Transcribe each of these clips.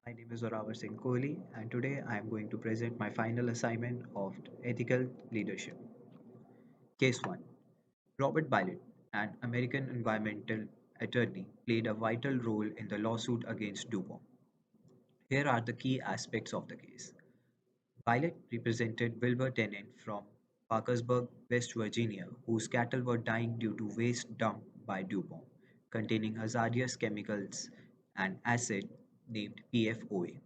My name is Zorawar Singh Kohli, and today I am going to present my final assignment of ethical leadership. Case 1. Robert Bilot, an American environmental attorney, played a vital role in the lawsuit against DuPont. Here are the key aspects of the case. Bilot represented Wilbur Tennant from Parkersburg, West Virginia, whose cattle were dying due to waste dumped by DuPont, containing hazardous chemicals and acid named PFOA.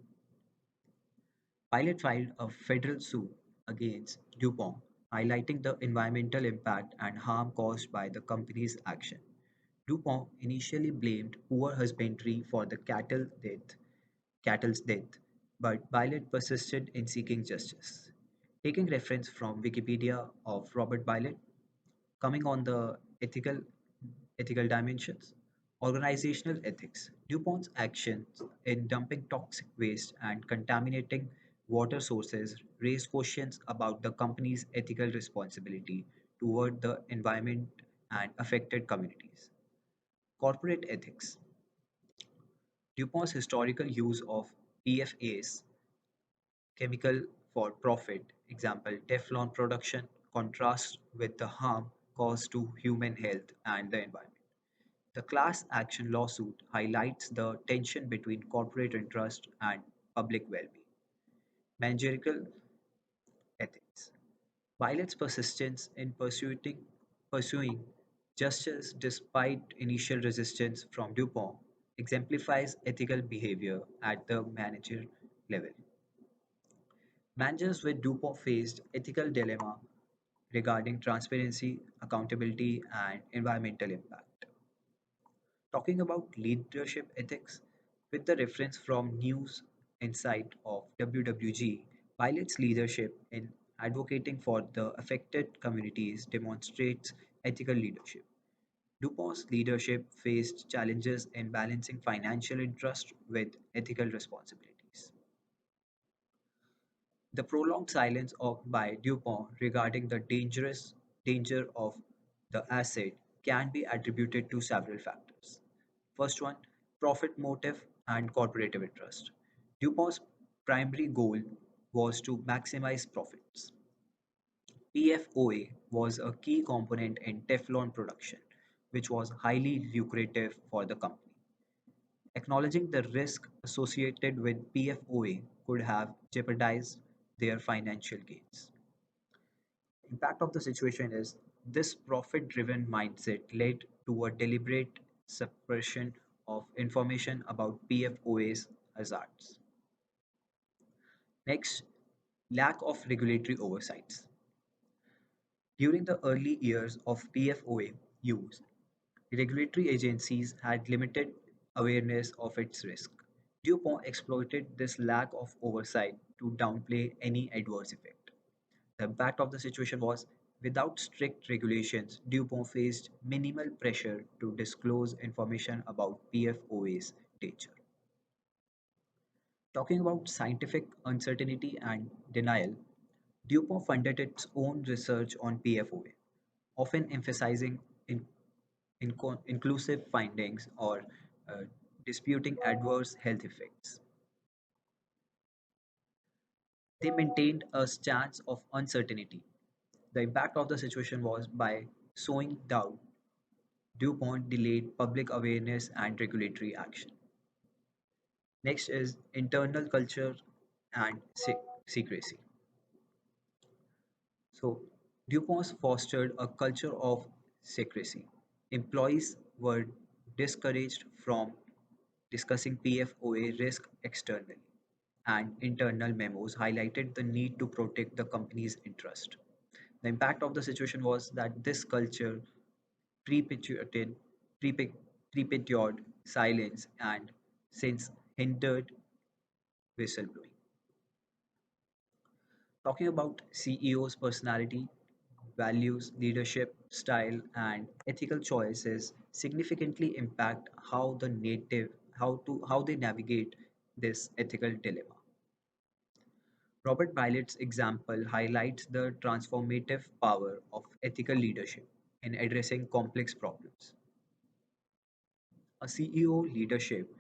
Pilot filed a federal suit against DuPont, highlighting the environmental impact and harm caused by the company's action. DuPont initially blamed poor husbandry for the cattle's death, but Pilot persisted in seeking justice. Taking reference from Wikipedia of Robert Bilot, coming on the ethical dimensions, organizational ethics. DuPont's actions in dumping toxic waste and contaminating water sources raise questions about the company's ethical responsibility toward the environment and affected communities. Corporate ethics. DuPont's historical use of PFAS, chemical for profit, example Teflon production, contrasts with the harm caused to human health and the environment. The class action lawsuit highlights the tension between corporate interest and public well-being. Managerial ethics. Pilot's persistence in pursuing justice despite initial resistance from DuPont exemplifies ethical behavior at the manager level. Managers with DuPont faced ethical dilemma regarding transparency, accountability, and environmental impact. Talking about leadership ethics, with the reference from News Insight of WWG, Pilot's leadership in advocating for the affected communities demonstrates ethical leadership. DuPont's leadership faced challenges in balancing financial interest with ethical responsibilities. The prolonged silence by DuPont regarding the danger of the acid can be attributed to several factors. First one, profit motive and corporative interest. DuPont's primary goal was to maximize profits. PFOA was a key component in Teflon production, which was highly lucrative for the company. Acknowledging the risk associated with PFOA could have jeopardized their financial gains. Impact of the situation is this profit-driven mindset led to a deliberate suppression of information about PFOA's hazards. Next, lack of regulatory oversights. During the early years of PFOA use, regulatory agencies had limited awareness of its risk. DuPont exploited this lack of oversight to downplay any adverse effect. The impact of the situation was without strict regulations, DuPont faced minimal pressure to disclose information about PFOA's danger. Talking about scientific uncertainty and denial, DuPont funded its own research on PFOA, often emphasizing inclusive findings or uh, disputing adverse health effects. They maintained a stance of uncertainty. The impact of the situation was by sowing doubt, DuPont delayed public awareness and regulatory action. Next is internal culture and secrecy. So, DuPont fostered a culture of secrecy. Employees were discouraged from discussing PFOA risk externally, and internal memos highlighted the need to protect the company's interest. The impact of the situation was that this culture perpetuated, perpetuated silence and since hindered whistleblowing. Talking about CEO's personality, values, leadership style, and ethical choices significantly impact how they navigate this ethical dilemma. Robert Pilot's example highlights the transformative power of ethical leadership in addressing complex problems. A CEO leadership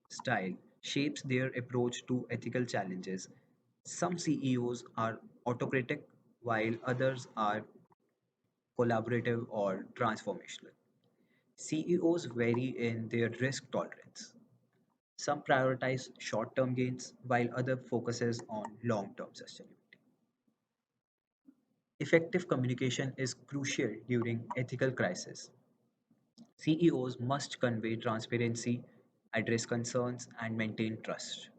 style shapes their approach to ethical challenges. Some CEOs are autocratic, while others are collaborative or transformational. CEOs vary in their risk tolerance. Some prioritize short-term gains, while other focuses on long-term sustainability. Effective communication is crucial during ethical crisis. CEOs must convey transparency, address concerns, and maintain trust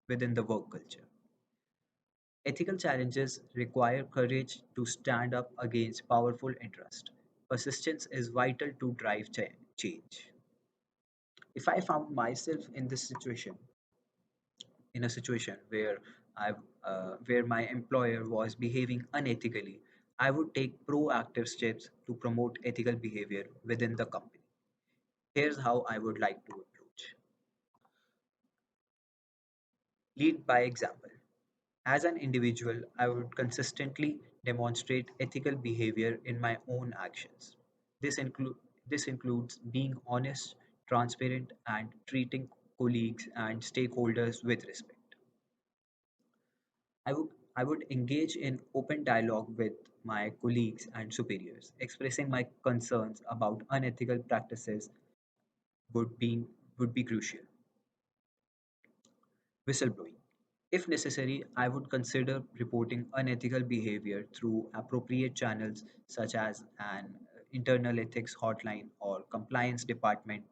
within the work culture. Ethical challenges require courage to stand up against powerful interest. Persistence is vital to drive change. If I found myself in this situation, in a situation where where my employer was behaving unethically, I would take proactive steps to promote ethical behavior within the company. Here's how I would like to approach: lead by example. As an individual, I would consistently demonstrate ethical behavior in my own actions. This, inclu- this includes being honest, transparent, and treating colleagues and stakeholders with respect. I would engage in open dialogue with my colleagues and superiors, expressing my concerns about unethical practices would be, would be crucial. Whistleblowing. If necessary, I would consider reporting unethical behavior through appropriate channels such as an internal ethics hotline or compliance department.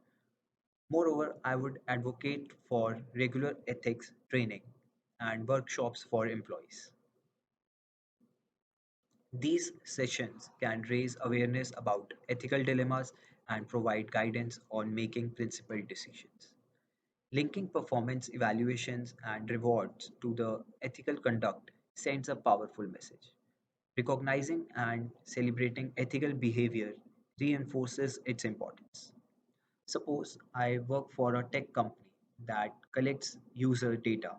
Moreover, I would advocate for regular ethics training and workshops for employees. These sessions can raise awareness about ethical dilemmas and provide guidance on making principled decisions. Linking performance evaluations and rewards to the ethical conduct sends a powerful message. Recognizing and celebrating ethical behavior reinforces its importance. Suppose I work for a tech company that collects user data,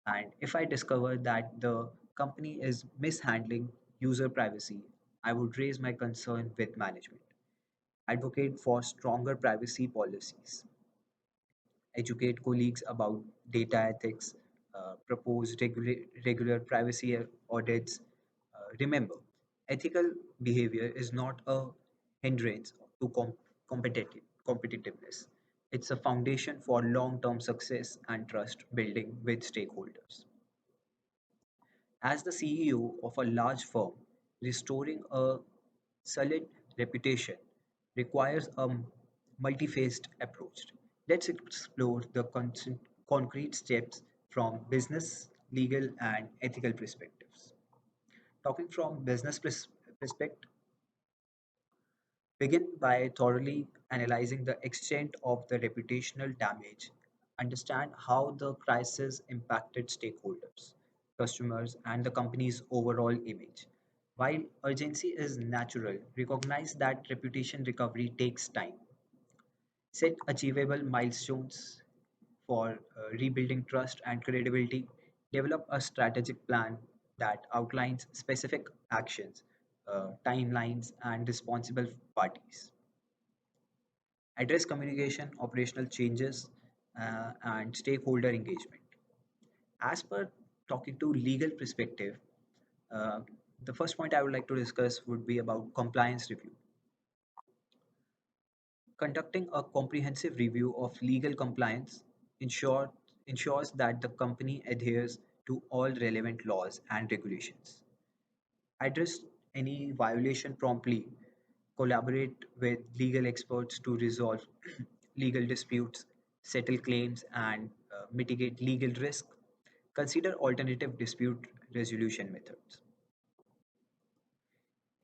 and if I discover that the company is mishandling user privacy, I would raise my concern with management, advocate for stronger privacy policies, educate colleagues about data ethics, propose regular privacy audits. Remember, ethical behavior is not a hindrance to competitiveness. It's a foundation for long term success and trust building with stakeholders. As the CEO of a large firm, restoring a solid reputation requires a multi-phased approach. Let's explore the concrete steps from business, legal, and ethical perspectives. Talking from business perspective, begin by thoroughly analyzing the extent of the reputational damage. Understand how the crisis impacted stakeholders, customers, and the company's overall image. While urgency is natural, recognize that reputation recovery takes time. Set achievable milestones for rebuilding trust and credibility. Develop a strategic plan that outlines specific actions, timelines, and responsible parties. Address communication, operational changes, and stakeholder engagement. As per talking to legal perspective, uh, the first point I would like to discuss would be about compliance review. Conducting a comprehensive review of legal compliance ensure, ensures that the company adheres to all relevant laws and regulations. Address any violation promptly. Collaborate with legal experts to resolve legal disputes, settle claims, and mitigate legal risk. Consider alternative dispute resolution methods.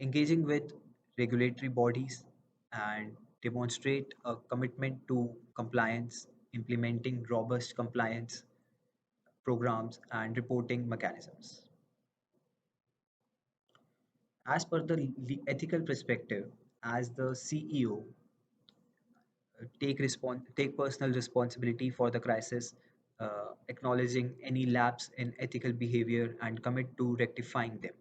Engaging with regulatory bodies and demonstrate a commitment to compliance, implementing robust compliance programs and reporting mechanisms. As per the ethical perspective, as the CEO, take personal responsibility for the crisis, acknowledging any lapse in ethical behavior and commit to rectifying them.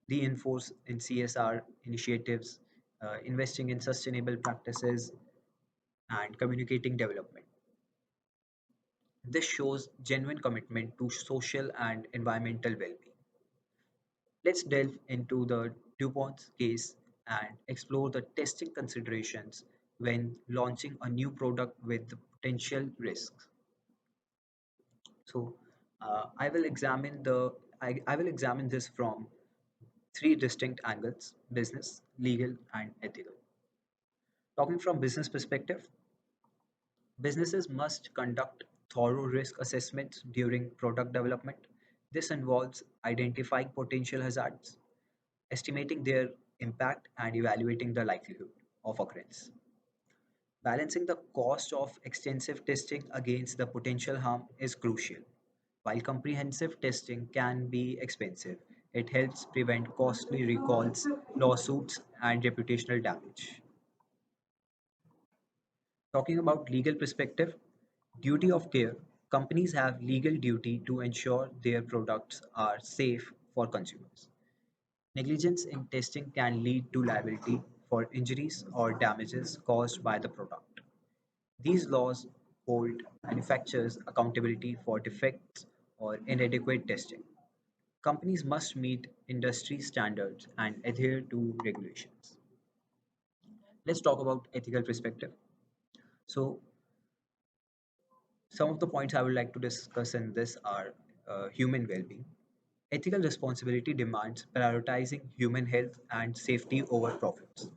Reinforce in CSR initiatives, investing in sustainable practices, and communicating development. This shows genuine commitment to social and environmental well-being. Let's delve into the DuPont's case and explore the testing considerations when launching a new product with the potential risks. So, I will examine this from three distinct angles: business, legal, and ethical. Talking from business perspective, businesses must conduct thorough risk assessments during product development. This involves identifying potential hazards, estimating their impact, and evaluating the likelihood of occurrence. Balancing the cost of extensive testing against the potential harm is crucial. While comprehensive testing can be expensive, it helps prevent costly recalls, lawsuits, and reputational damage. Talking about legal perspective, duty of care, companies have legal duty to ensure their products are safe for consumers. Negligence in testing can lead to liability for injuries or damages caused by the product. These laws hold manufacturers accountability for defects or inadequate testing. Companies must meet industry standards and adhere to regulations. Let's talk about ethical perspective. So, some of the points I would like to discuss in this are human well-being. Ethical responsibility demands prioritizing human health and safety over profits.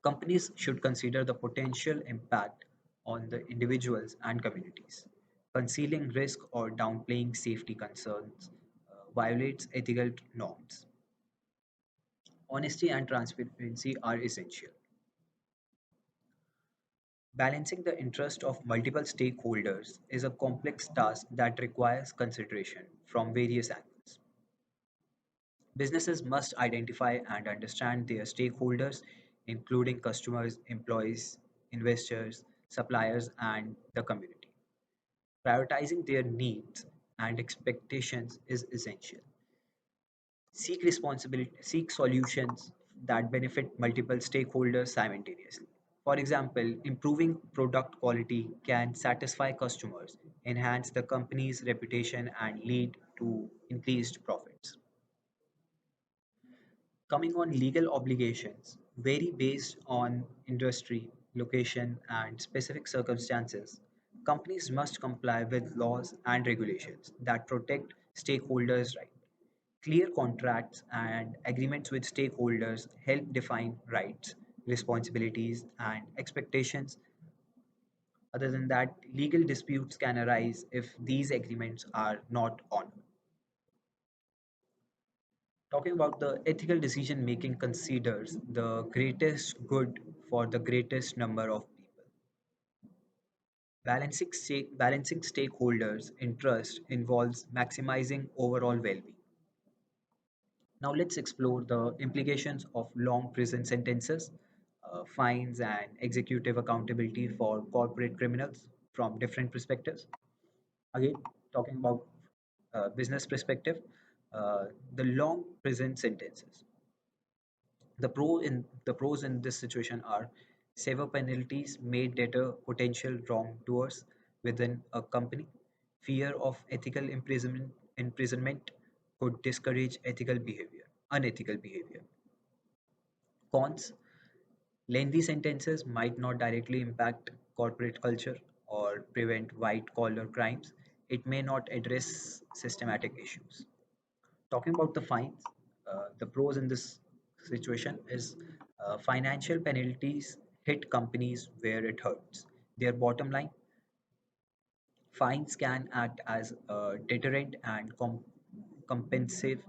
Companies should consider the potential impact on the individuals and communities. Concealing risk or downplaying safety concerns violates ethical norms. Honesty and transparency are essential. Balancing the interest of multiple stakeholders is a complex task that requires consideration from various angles. Businesses must identify and understand their stakeholders, including customers, employees, investors, suppliers, and the community. Prioritizing their needs and expectations is essential. Seek solutions that benefit multiple stakeholders simultaneously. For example, improving product quality can satisfy customers, enhance the company's reputation, and lead to increased profits. Coming on legal obligations, vary based on industry, location, and specific circumstances. Companies must comply with laws and regulations that protect stakeholders' rights. Clear contracts and agreements with stakeholders help define rights, responsibilities, and expectations. Other than that, legal disputes can arise if these agreements are not honored. Talking about the ethical decision making considers the greatest good for the greatest number of people. Balancing stakeholders' interest involves maximizing overall well being. Now, let's explore the implications of long prison sentences, fines, and executive accountability for corporate criminals from different perspectives. Again, talking about business perspective, the long prison sentences. The pros in this situation are severe penalties may deter potential wrongdoers within a company. Fear of imprisonment could discourage unethical behavior. Cons: lengthy sentences might not directly impact corporate culture or prevent white collar crimes. It may not address systematic issues. Talking about the fines, the pros in this situation is financial penalties hit companies where it hurts. Their bottom line, fines can act as a deterrent and compensate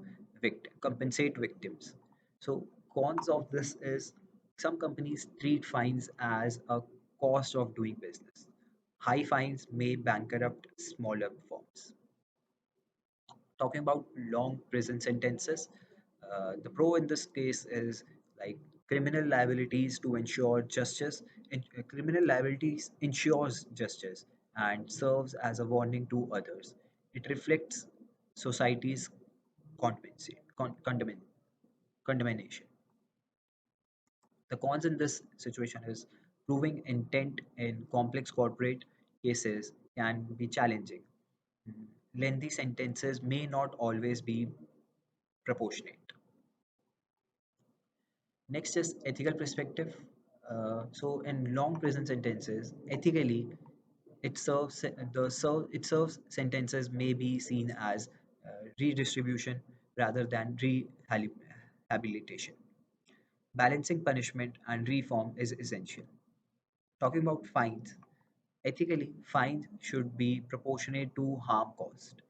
victims. So cons of this is some companies treat fines as a cost of doing business. High fines may bankrupt smaller firms. Talking about long prison sentences, the pro in this case is like criminal liabilities to ensure justice. Criminal liabilities ensures justice and serves as a warning to others. It reflects society's condemnation. The cons in this situation is proving intent in complex corporate cases can be challenging. Mm, Lengthy sentences may not always be proportionate. Next is ethical perspective. So in long prison sentences, ethically, it serves sentences may be seen as redistribution rather than rehabilitation. Balancing punishment and reform is essential. Talking about fines, ethically, fines should be proportionate to harm caused.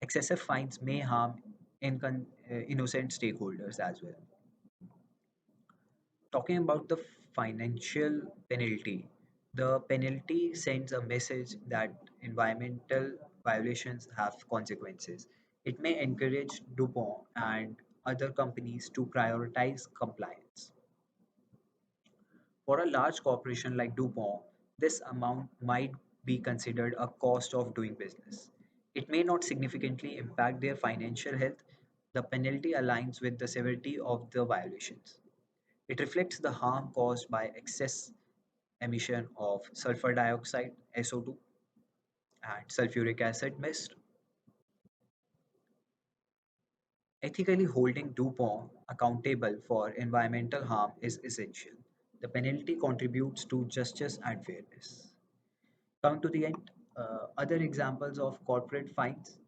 Excessive fines may harm innocent stakeholders as well. Talking about the financial penalty, the penalty sends a message that environmental violations have consequences. It may encourage DuPont and other companies to prioritize compliance. For a large corporation like DuPont, this amount might be considered a cost of doing business. It may not significantly impact their financial health. The penalty aligns with the severity of the violations. It reflects the harm caused by excess emission of sulfur dioxide, SO2, and sulfuric acid mist. Ethically holding DuPont accountable for environmental harm is essential. The penalty contributes to justice and fairness. Coming to the end, other examples of corporate fines,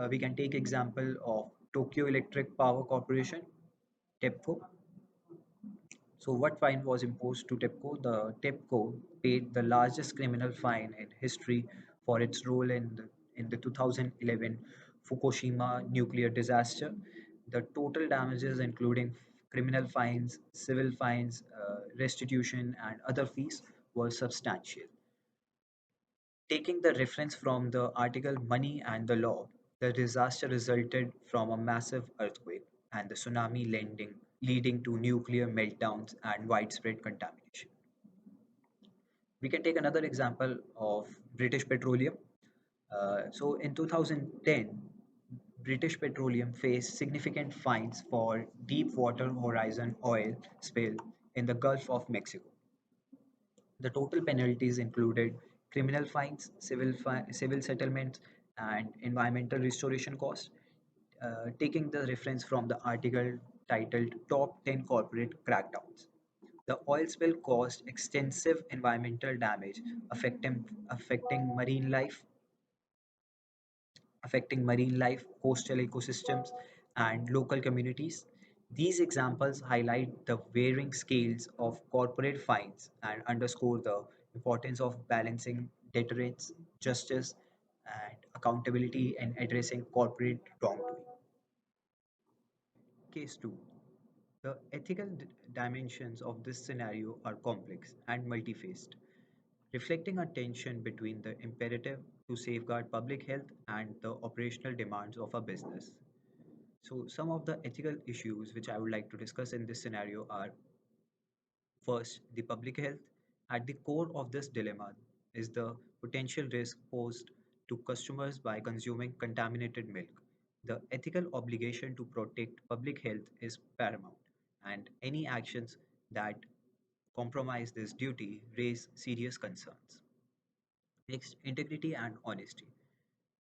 we can take example of Tokyo Electric Power Corporation, TEPCO. So what fine was imposed to TEPCO? The TEPCO paid the largest criminal fine in history for its role in the 2011 Fukushima nuclear disaster. The total damages, including criminal fines, civil fines, restitution, and other fees, were substantial. Taking the reference from the article Money and the Law, the disaster resulted from a massive earthquake and the tsunami leading to nuclear meltdowns and widespread contamination. We can take another example of British Petroleum. So in 2010, British Petroleum faced significant fines for Deepwater Horizon oil spill in the Gulf of Mexico. The total penalties included criminal fines, civil settlements, and environmental restoration costs. Taking the reference from the article titled Top 10 Corporate Crackdowns. The oil spill caused extensive environmental damage affecting marine life, coastal ecosystems, and local communities. These examples highlight the varying scales of corporate fines and underscore the importance of balancing deterrence, justice, and accountability in addressing corporate wrongdoing. Case 2. The ethical dimensions of this scenario are complex and multifaced, reflecting a tension between the imperative to safeguard public health and the operational demands of a business. So, some of the ethical issues which I would like to discuss in this scenario are: first, the public health. At the core of this dilemma is the potential risk posed to customers by consuming contaminated milk. The ethical obligation to protect public health is paramount, and any actions that compromise this duty raise serious concerns. Next, integrity and honesty.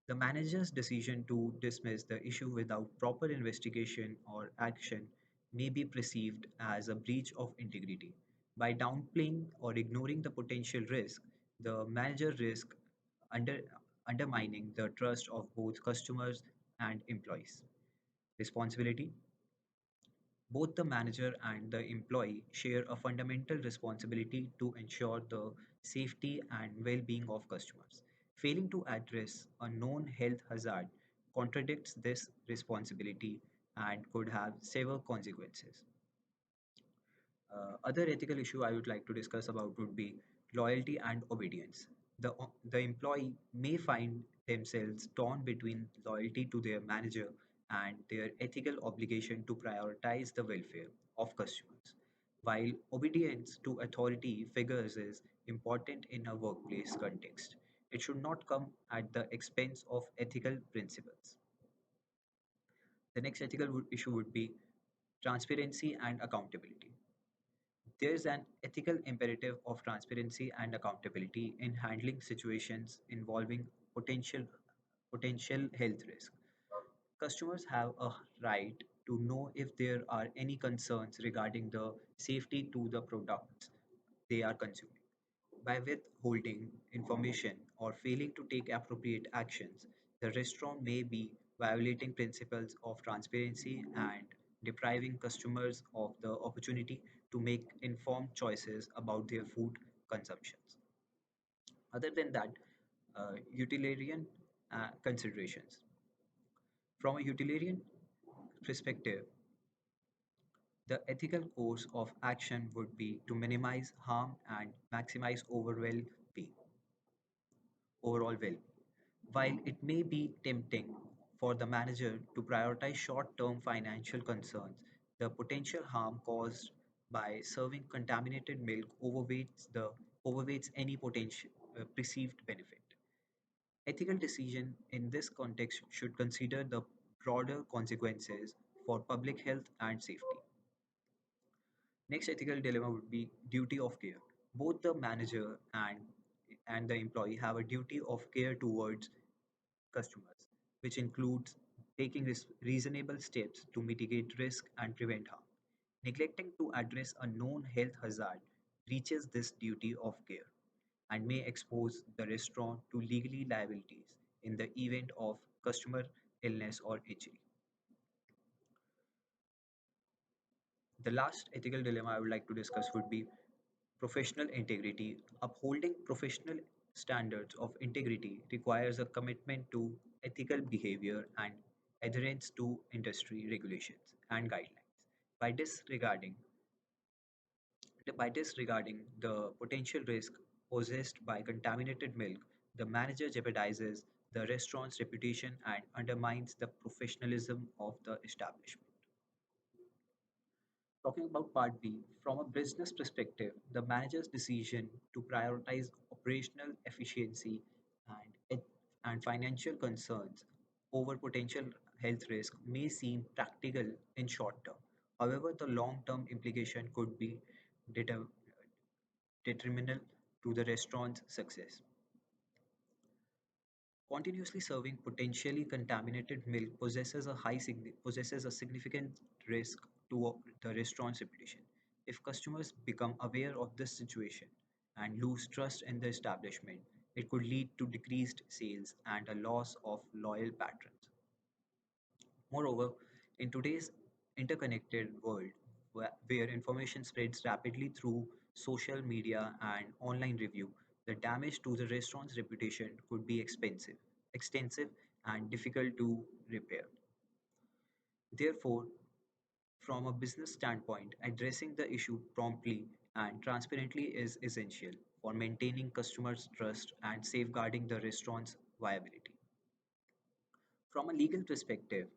The manager's decision to dismiss the issue without proper investigation or action may be perceived as a breach of integrity. By downplaying or ignoring the potential risk, the manager risks under, undermining the trust of both customers and employees. Responsibility. Both the manager and the employee share a fundamental responsibility to ensure the safety and well being of customers. Failing to address a known health hazard contradicts this responsibility and could have severe consequences. Other ethical issue I would like to discuss about would be loyalty and obedience. The employee may find themselves torn between loyalty to their manager and their ethical obligation to prioritize the welfare of customers. While obedience to authority figures is important in a workplace context, it should not come at the expense of ethical principles. The next issue would be transparency and accountability. There is an ethical imperative of transparency and accountability in handling situations involving potential potential health risk. Customers have a right to know if there are any concerns regarding the safety to the products they are consuming. By withholding information or failing to take appropriate actions, the restaurant may be violating principles of transparency and depriving customers of the opportunity to make informed choices about their food consumptions. Other than that, utilitarian considerations. From a utilitarian perspective, the ethical course of action would be to minimize harm and maximize overall well. While it may be tempting for the manager to prioritize short-term financial concerns, the potential harm caused by serving contaminated milk overweights any potential perceived benefit. Ethical decision in this context should consider the broader consequences for public health and safety. Next ethical dilemma would be duty of care. Both the manager and the employee have a duty of care towards customers, which includes taking reasonable steps to mitigate risk and prevent harm. Neglecting to address a known health hazard breaches this duty of care and may expose the restaurant to legally liabilities in the event of customer illness or injury. The last ethical dilemma I would like to discuss would be professional integrity. Upholding professional standards of integrity requires a commitment to ethical behavior and adherence to industry regulations and guidelines. By disregarding by disregarding the potential risk possessed by contaminated milk, the manager jeopardizes the restaurant's reputation and undermines the professionalism of the establishment. Talking about part B, from a business perspective, the manager's decision to prioritize operational efficiency and, and financial concerns over potential health risk may seem practical in short term. However, the long term implication could be deter- detrimental to the restaurant's success. Continuously serving potentially contaminated milk possesses a significant risk to the restaurant's reputation. If customers become aware of this situation and lose trust in the establishment, it could lead to decreased sales and a loss of loyal patrons. Moreover, in today's interconnected world where information spreads rapidly through social media and online review, the damage to the restaurant's reputation could be extensive, and difficult to repair. Therefore, from a business standpoint, addressing the issue promptly and transparently is essential for maintaining customers' trust and safeguarding the restaurant's viability. From a legal perspective,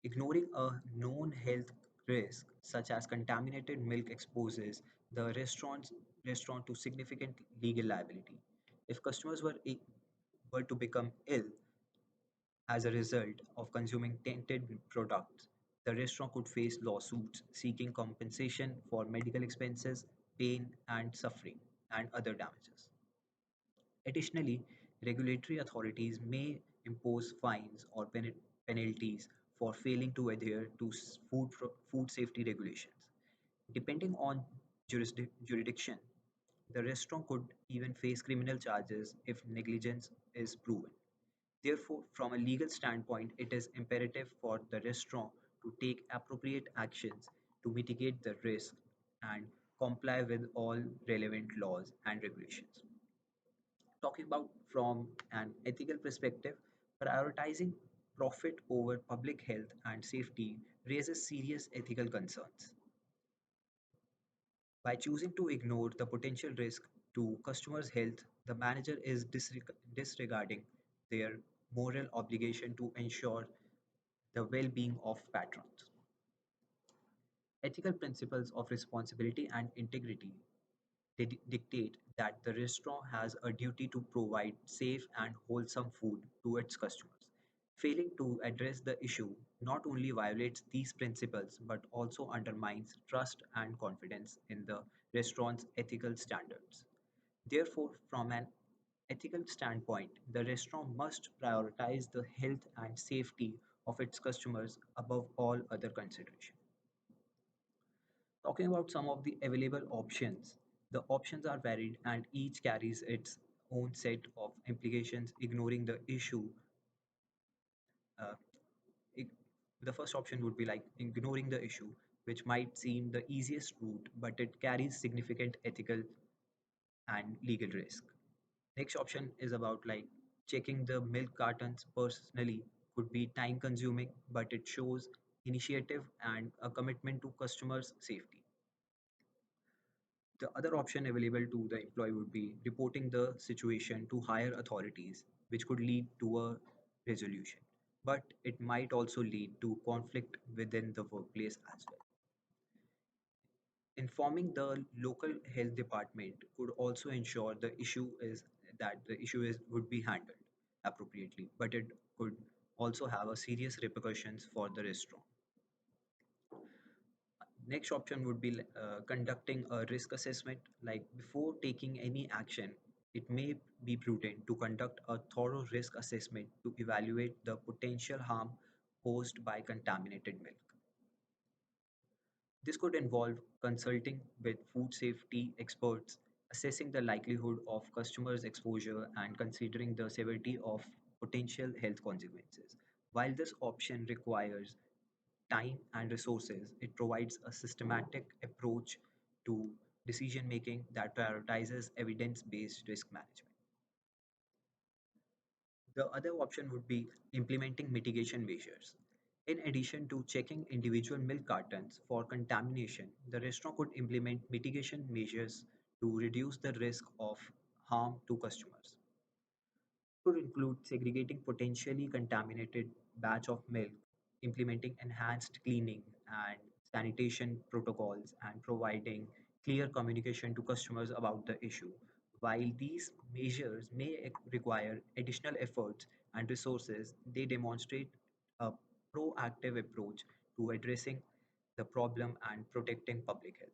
ignoring a known health risk, such as contaminated milk, exposes the restaurant to significant legal liability. If customers were to become ill as a result of consuming tainted products, the restaurant could face lawsuits seeking compensation for medical expenses, pain and suffering, and other damages. Additionally, regulatory authorities may impose fines or penalties for failing to adhere to food safety regulations. Depending on jurisdiction, the restaurant could even face criminal charges if negligence is proven. Therefore, from a legal standpoint, it is imperative for the restaurant to take appropriate actions to mitigate the risk and comply with all relevant laws and regulations. Talking about from an ethical perspective, prioritizing profit over public health and safety raises serious ethical concerns. By choosing to ignore the potential risk to customers' health, the manager is disregarding their moral obligation to ensure the well being of patrons. Ethical principles of responsibility and integrity dictate that the restaurant has a duty to provide safe and wholesome food to its customers. Failing to address the issue not only violates these principles but also undermines trust and confidence in the restaurant's ethical standards. Therefore, from an ethical standpoint, the restaurant must prioritize the health and safety of its customers above all other considerations. Talking about some of the available options, the options are varied and each carries its own set of implications. Ignoring the issue, uh, ig- the first option would be like ignoring the issue, which might seem the easiest route, but it carries significant ethical and legal risk. Next option is about like checking the milk cartons personally could be time consuming, but it shows initiative and a commitment to customers' safety. The other option available to the employee would be reporting the situation to higher authorities, which could lead to a resolution. But it might also lead to conflict within the workplace as well. Informing the local health department could also ensure the issue is would be handled appropriately, but it could also have a serious repercussions for the restaurant. Next option would be conducting a risk assessment. Like before taking any action, it may be prudent to conduct a thorough risk assessment to evaluate the potential harm posed by contaminated milk. This could involve consulting with food safety experts, assessing the likelihood of customers' exposure, and considering the severity of potential health consequences. While this option requires time and resources, it provides a systematic approach to decision making that prioritizes evidence based risk management. The other option would be implementing mitigation measures. In addition to checking individual milk cartons for contamination, the restaurant could implement mitigation measures to reduce the risk of harm to customers. Could include segregating potentially contaminated batch of milk, implementing enhanced cleaning and sanitation protocols, and providing clear communication to customers about the issue. While these measures may require additional efforts and resources, they demonstrate a proactive approach to addressing the problem and protecting public health.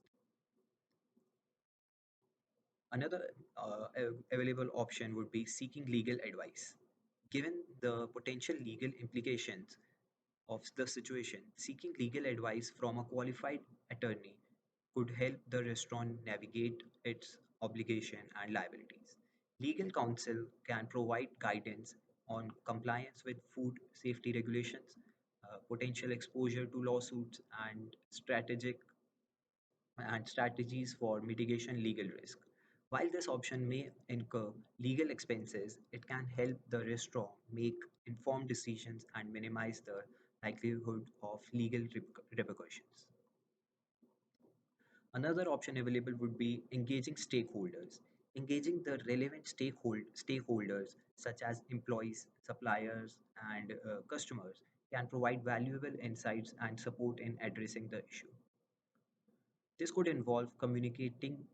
Another available option would be seeking legal advice. Given the potential legal implications of the situation, seeking legal advice from a qualified attorney could help the restaurant navigate its obligation and liabilities. Legal counsel can provide guidance on compliance with food safety regulations, potential exposure to lawsuits, and strategies for mitigation legal risk. While this option may incur legal expenses, it can help the restaurant make informed decisions and minimize the likelihood of legal repercussions. Another option available would be engaging stakeholders. Engaging the relevant stakeholders, such as employees, suppliers, and customers, can provide valuable insights and support in addressing the issue. This could involve communicating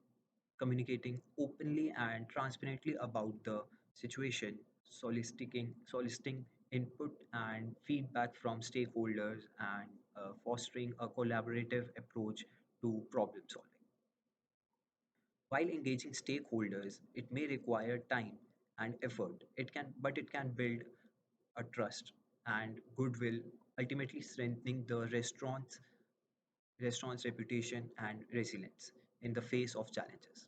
openly and transparently about the situation, soliciting input and feedback from stakeholders, and fostering a collaborative approach to problem solving. While engaging stakeholders, it may require time and effort. It can build a trust and goodwill, ultimately strengthening the restaurant's reputation and resilience in the face of challenges.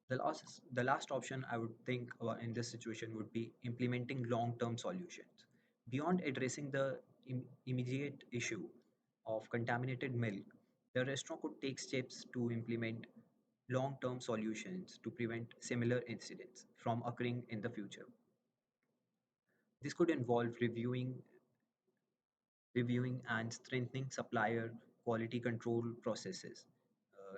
The last option I would think about in this situation would be implementing long-term solutions. Beyond addressing the immediate issue of contaminated milk, the restaurant could take steps to implement long-term solutions to prevent similar incidents from occurring in the future. This could involve reviewing and strengthening supplier quality control processes,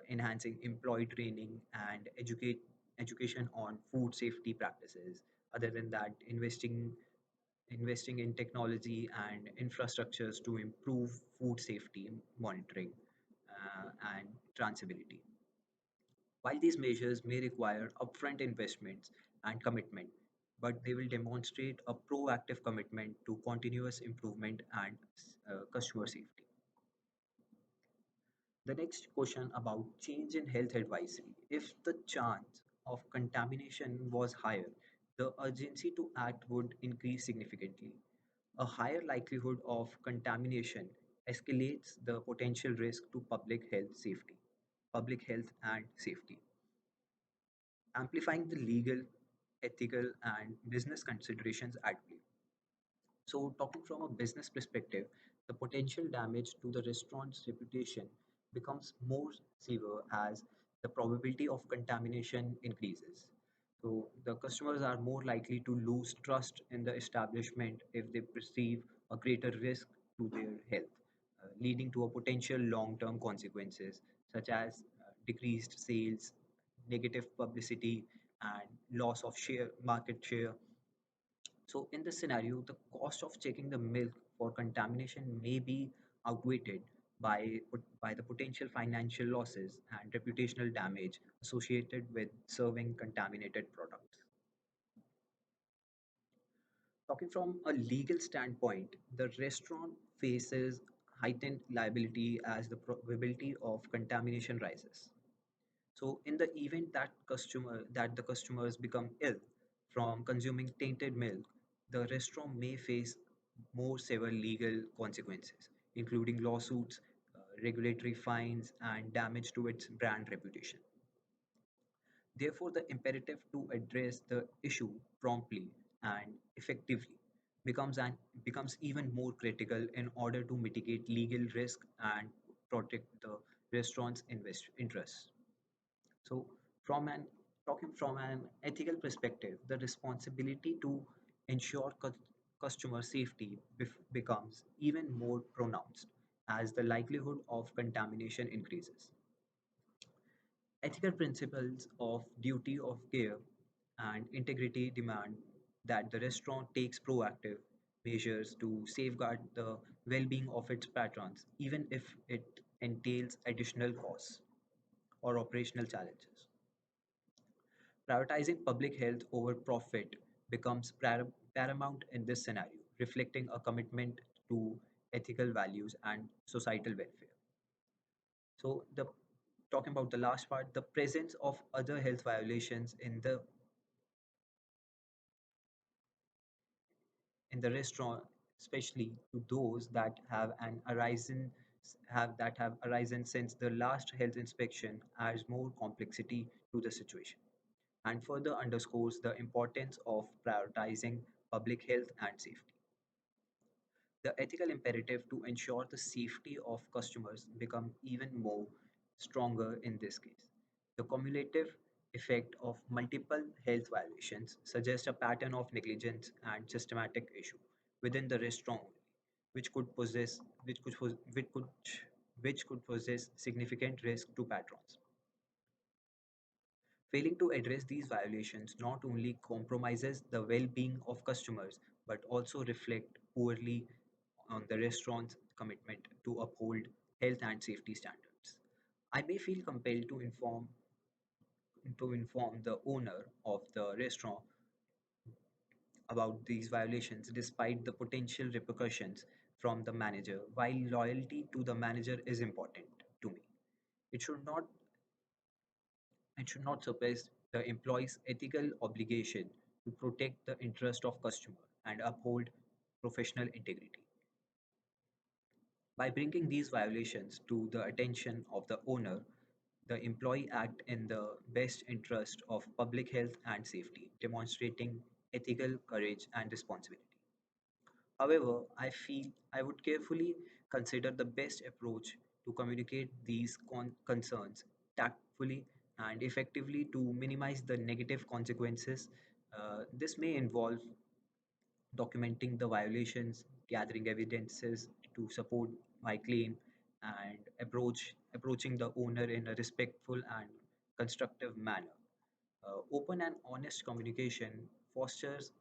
enhancing employee training and education on food safety practices. Other than that, investing in technology and infrastructures to improve food safety monitoring and traceability. While these measures may require upfront investments and commitment, but they will demonstrate a proactive commitment to continuous improvement and customer safety. The next question about change in health advisory. If the chance of contamination was higher, the urgency to act would increase significantly. A higher likelihood of contamination escalates the potential risk to public health and safety, amplifying the legal, ethical, and business considerations at play. So, talking from a business perspective, the potential damage to the restaurant's reputation becomes more severe as the probability of contamination increases. So, the customers are more likely to lose trust in the establishment if they perceive a greater risk to their health, leading to a potential long-term consequences such as decreased sales, negative publicity, and loss of market share. So in this scenario, the cost of checking the milk for contamination may be outweighed by the potential financial losses and reputational damage associated with serving contaminated products. Talking from a legal standpoint, the restaurant faces heightened liability as the probability of contamination rises. So in the event that the customers become ill from consuming tainted milk, the restaurant may face more severe legal consequences, including lawsuits, regulatory fines, and damage to its brand reputation. Therefore, the imperative to address the issue promptly and effectively becomes an becomes even more critical in order to mitigate legal risk and protect the restaurant's interests. So, from an talking from an ethical perspective, the responsibility to ensure customer safety becomes even more pronounced as the likelihood of contamination increases. Ethical principles of duty of care and integrity demand that the restaurant takes proactive measures to safeguard the well-being of its patrons, even if it entails additional costs or operational challenges. Prioritizing public health over profit becomes paramount in this scenario, reflecting a commitment to ethical values and societal welfare. So, the talking about the last part, the presence of other health violations in the restaurant, especially to those that have arisen since the last health inspection, adds more complexity to the situation and further underscores the importance of prioritizing public health and safety. The ethical imperative to ensure the safety of customers become even more stronger in this case. The cumulative effect of multiple health violations suggests a pattern of negligence and systematic issue within the restaurant only, which could possess which could pos- which could possess significant risk to patrons. Failing to address these violations not only compromises the well-being of customers but also reflect poorly on the restaurant's commitment to uphold health and safety standards. I may feel compelled to inform the owner of the restaurant about these violations despite the potential repercussions from the manager. While loyalty to the manager is important to me, it should not it should not suppress the employee's ethical obligation to protect the interest of customer and uphold professional integrity. By bringing these violations to the attention of the owner, the employee act in the best interest of public health and safety, demonstrating ethical courage and responsibility. However, I feel I would carefully consider the best approach to communicate these concerns tactfully and effectively to minimize the negative consequences. This may involve documenting the violations, gathering evidences to support my claim, and approaching the owner in a respectful and constructive manner. Open and honest communication fosters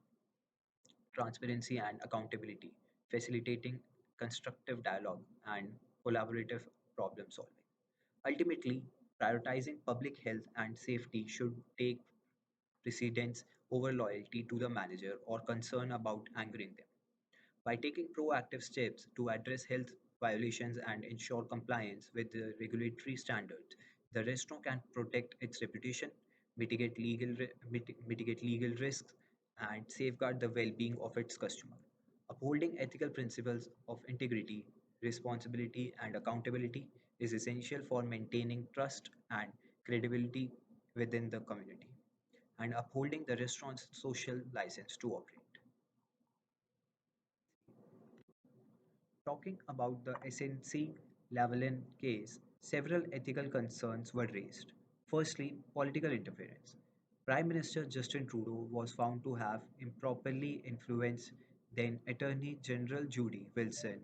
transparency and accountability, facilitating constructive dialogue and collaborative problem solving. Ultimately, prioritizing public health and safety should take precedence over loyalty to the manager or concern about angering them. By taking proactive steps to address health violations and ensure compliance with the regulatory standards, the restaurant can protect its reputation, mitigate legal risks, and safeguard the well-being of its customer. Upholding ethical principles of integrity, responsibility, and accountability is essential for maintaining trust and credibility within the community and upholding the restaurant's social license to operate. Talking about the SNC-Lavalin case, several ethical concerns were raised. Firstly, political interference. Prime Minister Justin Trudeau was found to have improperly influenced then Attorney General Judy Wilson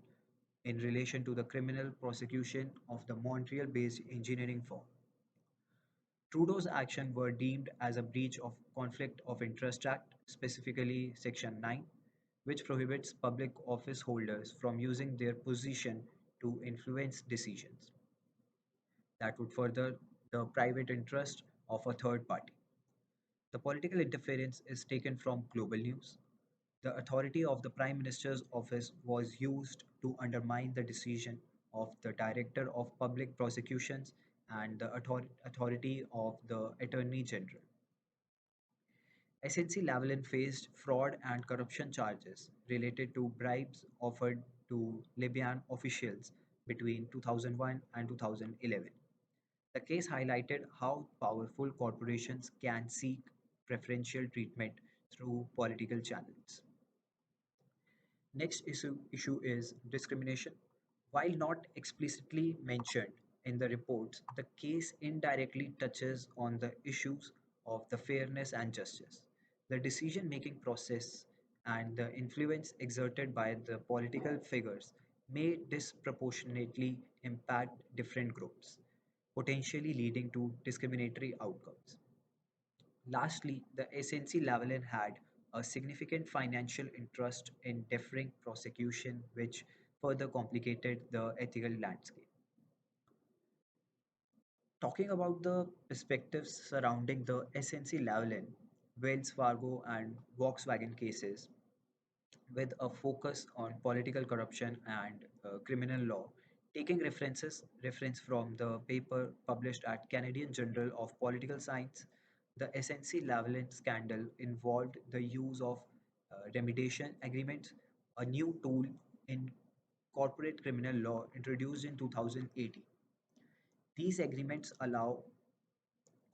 in relation to the criminal prosecution of the Montreal based engineering firm. Trudeau's actions were deemed as a breach of Conflict of Interest Act, specifically Section 9, which prohibits public office holders from using their position to influence decisions that would further the private interest of a third party. The political interference is taken from Global News. The authority of the Prime Minister's office was used to undermine the decision of the Director of Public Prosecutions and the authority of the Attorney General. SNC-Lavalin faced fraud and corruption charges related to bribes offered to Libyan officials between 2001 and 2011. The case highlighted how powerful corporations can seek preferential treatment through political channels. Next issue is discrimination. While not explicitly mentioned in the reports, the case indirectly touches on the issues of the fairness and justice. The decision making process and the influence exerted by the political figures may disproportionately impact different groups, potentially leading to discriminatory outcomes. Lastly, the SNC-Lavalin had a significant financial interest in deferring prosecution, which further complicated the ethical landscape. Talking about the perspectives surrounding the SNC-Lavalin, Wells Fargo, and Volkswagen cases, with a focus on political corruption and criminal law, taking reference from the paper published at Canadian Journal of Political Science. The SNC-Lavalin scandal involved the use of remediation agreements, a new tool in corporate criminal law introduced in 2018. These agreements allow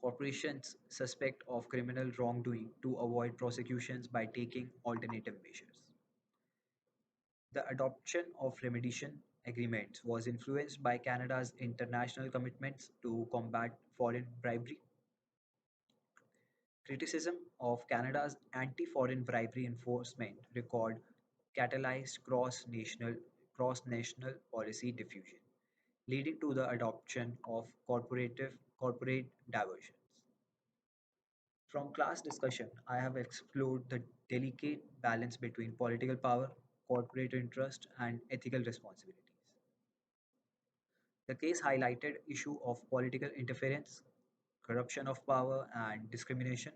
corporations suspect of criminal wrongdoing to avoid prosecutions by taking alternative measures. The adoption of remediation agreements was influenced by Canada's international commitments to combat foreign bribery. Criticism of Canada's anti-foreign bribery enforcement record catalyzed cross-national policy diffusion, leading to the adoption of corporate diversions. From class discussion, I have explored the delicate balance between political power, corporate interest, and ethical responsibilities. The case highlighted issue of political interference, corruption of power, and discrimination.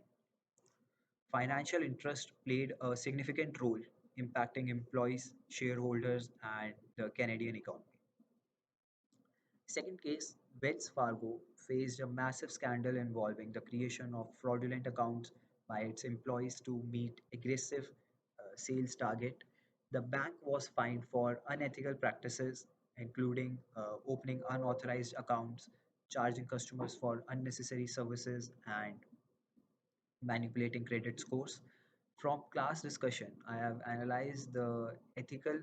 Financial interest played a significant role impacting employees, shareholders, and the Canadian economy. Second case, Wells Fargo faced a massive scandal involving the creation of fraudulent accounts by its employees to meet aggressive sales target. The bank was fined for unethical practices, including opening unauthorized accounts, charging customers for unnecessary services, and manipulating credit scores. From class discussion, I have analyzed the ethical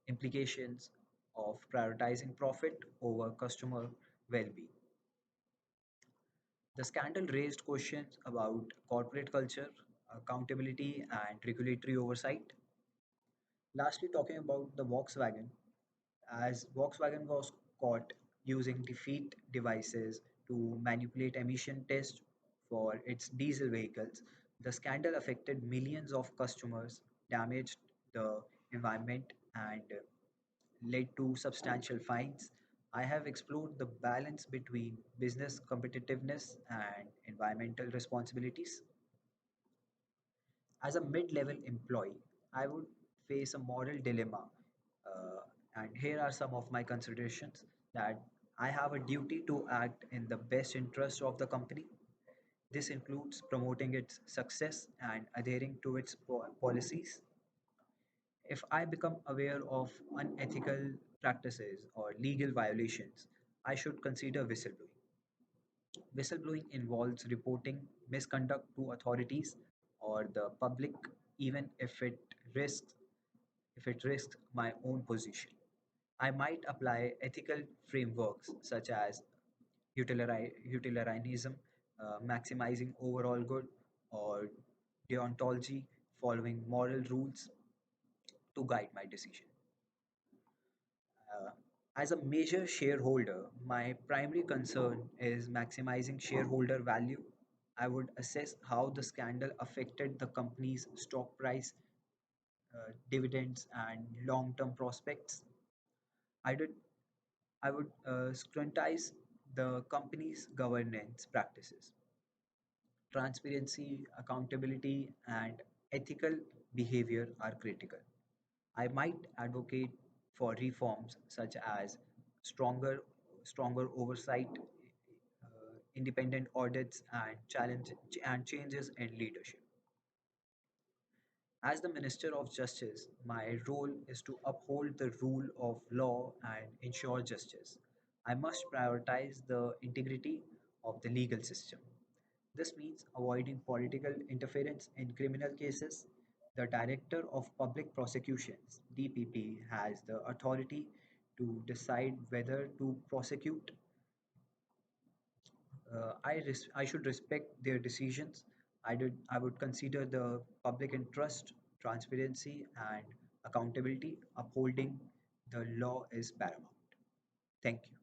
implications of prioritizing profit over customer well being. The scandal raised questions about corporate culture, accountability, and regulatory oversight. Lastly, talking about the Volkswagen, as Volkswagen was caught using defeat devices to manipulate emission tests for its diesel vehicles, the scandal affected millions of customers, damaged the environment, and led to substantial fines. I have explored the balance between business competitiveness and environmental responsibilities. As a mid-level employee, I would face a moral dilemma. Uh, and here are some of my considerations that I have a duty to act in the best interest of the company. This includes promoting its success and adhering to its policies. If I become aware of unethical practices or legal violations, I should consider whistleblowing. Whistleblowing involves reporting misconduct to authorities or the public, even risks if it risks my own position. I might apply ethical frameworks such as utilitarianism, maximizing overall good, or deontology, following moral rules to guide my decision. Uh, as a major shareholder, my primary concern is maximizing shareholder value. I would assess how the scandal affected the company's stock price, dividends, and long term prospects. I, did, I would scrutinize the company's governance practices. Transparency, accountability, and ethical behavior are critical. I might advocate for reforms such as stronger, stronger oversight, independent audits, and changes in leadership. As the Minister of Justice, my role is to uphold the rule of law and ensure justice. I must prioritize the integrity of the legal system. This means avoiding political interference in criminal cases. The Director of Public Prosecutions, DPP, has the authority to decide whether to prosecute. I should respect their decisions. I would consider the public interest, transparency, and accountability. Upholding the law is paramount. Thank you.